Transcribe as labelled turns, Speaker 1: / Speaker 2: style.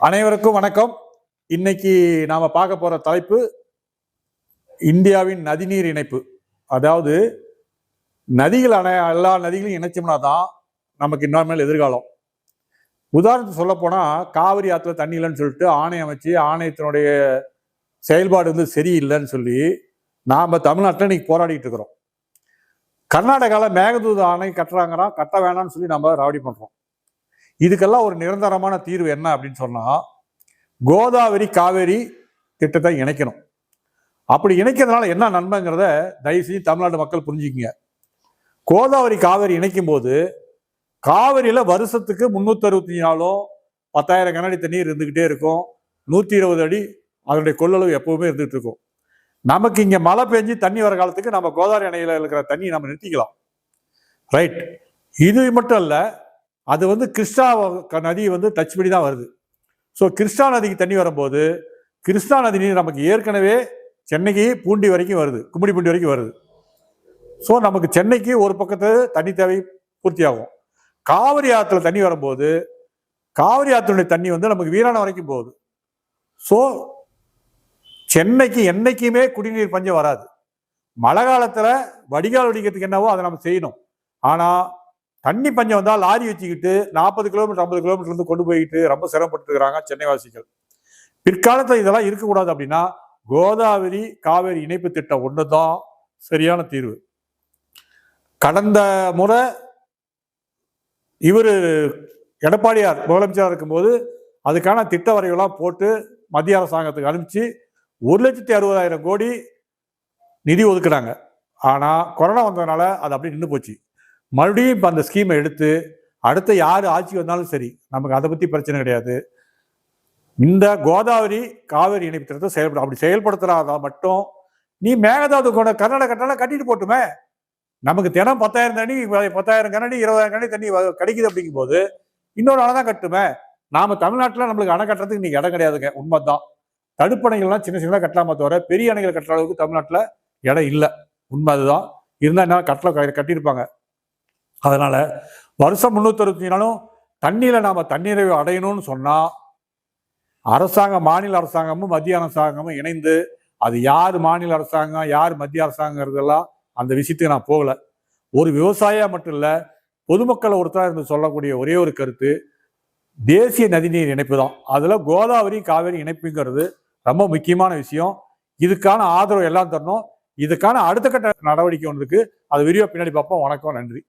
Speaker 1: அனைவருக்கும் வணக்கம். இன்னைக்கு நாம பார்க்க போற தலைப்பு இந்தியாவின் நதிநீர் இணைப்பு. அதாவது நதிகள் எல்லா நதிகளையும் இணைச்சோம்னா தான் நமக்கு இன்னொரு எதிர்காலம். உதாரணத்துக்கு சொல்ல போனா காவிரி ஆற்றுல தண்ணி இல்லைன்னு சொல்லிட்டு ஆணையம் அமைச்சு ஆணையத்தினுடைய செயல்பாடு சரியில்லைன்னு சொல்லி நாம தமிழ்நாட்டில் இன்னைக்கு போராடிட்டு இருக்கிறோம். கர்நாடகாவில் மேகதூது அணை கட்டுறாங்கன்னா கட்ட வேணாம்னு சொல்லி நம்ம ராவடி பண்றோம். இதுக்கெல்லாம் ஒரு நிரந்தரமான தீர்வு என்ன அப்படின்னு சொன்னா கோதாவரி காவேரி திட்டத்தை இணைக்கணும். அப்படி இணைக்கிறதுனால என்ன நன்மைங்கிறத தயவு செஞ்சு தமிழ்நாடு மக்கள் புரிஞ்சுக்குங்க. கோதாவரி காவேரி இணைக்கும் போது காவிரியில வருஷத்துக்கு 365 நாளும் 10,000 கனஅடி தண்ணீர் இருந்துகிட்டே இருக்கும். 120 அடி அதனுடைய கொள்ளளவு எப்பவுமே இருந்துகிட்டு இருக்கும். நமக்கு இங்க மழை பெஞ்சு தண்ணி வர காலத்துக்கு நம்ம கோதாவரி அணையில இருக்கிற தண்ணி நம்ம நிறுத்திக்கலாம். ரைட். இது மட்டும் இல்ல, அது கிருஷ்ணா நதி டச் பண்ணி தான் வருது. ஸோ கிருஷ்ணா நதிக்கு தண்ணி வரும்போது கிருஷ்ணா நதி நீர் நமக்கு ஏற்கனவே சென்னைக்கு பூண்டி வரைக்கும் வருது, கும்மிடி பூண்டி வரைக்கும் வருது. ஸோ நமக்கு சென்னைக்கு ஒரு பக்கத்து தண்ணி தேவை பூர்த்தியாகும். காவிரி ஆற்றுல தண்ணி வரும்போது காவிரி ஆற்றினுடைய தண்ணி நமக்கு வீராணம் வரைக்கும் போகுது. ஸோ சென்னைக்கு என்னைக்குமே குடிநீர் பஞ்சம் வராது. மழை காலத்துல வடிகால் வடிக்கிறதுக்கு என்னவோ அதை நம்ம செய்யணும். ஆனா தண்ணி பஞ்சம் வந்தால் லாரி வச்சுக்கிட்டு 40 கிலோமீட்டர் 50 கிலோமீட்டர் இருந்து கொண்டு போயிட்டு ரொம்ப சிரமப்பட்டு இருக்கிறாங்க சென்னை வாசிகள். பிற்காலத்தில் இதெல்லாம் இருக்கக்கூடாது அப்படின்னா கோதாவரி காவேரி இணைப்பு திட்டம் ஒண்ணுதான் சரியான தீர்வு. கடந்த முறை இவர் எடப்பாடியார் முதலமைச்சராக இருக்கும்போது அதுக்கான திட்ட வரைவெல்லாம் போட்டு மத்திய அரசாங்கத்துக்கு அனுப்பிச்சு 1,60,000 கோடி நிதி ஒதுக்குறாங்க. ஆனா கொரோனா வந்ததுனால அது அப்படியே நின்று போச்சு. மறுபடியும் இப்போ அந்த ஸ்கீமை எடுத்து அடுத்த யார் ஆட்சி வந்தாலும் சரி நமக்கு அதை பற்றி பிரச்சனை கிடையாது. இந்த கோதாவரி காவேரி இணைப்பு திட்டத்தை அப்படி செயல்படுத்துறாத மட்டும் நீ மேகதாது கொண்ட கர்நாடக கட்டணம் கட்டிட்டு போட்டுமே. நமக்கு தினம் 10,000 தண்ணி 10,000 கனடி 20,000 கனடி தண்ணி கிடைக்குது அப்படிங்கும் போது இன்னொரு அணை தான் கட்டுமே. நாம தமிழ்நாட்டில் நம்மளுக்கு அணை கட்டுறதுக்கு இன்னைக்கு இடம் கிடையாதுங்க. உண்மைதான். தடுப்பணைகள்லாம் சின்ன சின்னதாக கட்டலாமா தவிர பெரிய அணைகள் கட்டுற அளவுக்கு தமிழ்நாட்டில் இடம் இல்லை. உண்மை அதுதான். இருந்தால் என்ன கட்டியிருப்பாங்க. அதனால வருஷம் 365 நாளும் தண்ணீரை நாம தண்ணீரை அடையணும்னு சொன்னா அரசாங்கம் மாநில அரசாங்கமும் மத்திய அரசாங்கமும் இணைந்து, அது யார் மாநில அரசாங்கம் யார் மத்திய அரசாங்கிறதெல்லாம் அந்த விஷயத்துக்கு நான் போகல. ஒரு விவசாயியா மட்டும் இல்ல, பொதுமக்களை ஒருத்தர் இருந்து சொல்லக்கூடிய ஒரே ஒரு கருத்து தேசிய நதிநீர் இணைப்பு தான். அதுல கோதாவரி காவேரி இணைப்புங்கிறது ரொம்ப முக்கியமான விஷயம். இதுக்கான ஆதரவு எல்லாம் தரணும். இதுக்கான அடுத்த கட்ட நடவடிக்கை ஒன்று இருக்கு. அது விரிவா பின்னாடி பார்ப்போம். வணக்கம், நன்றி.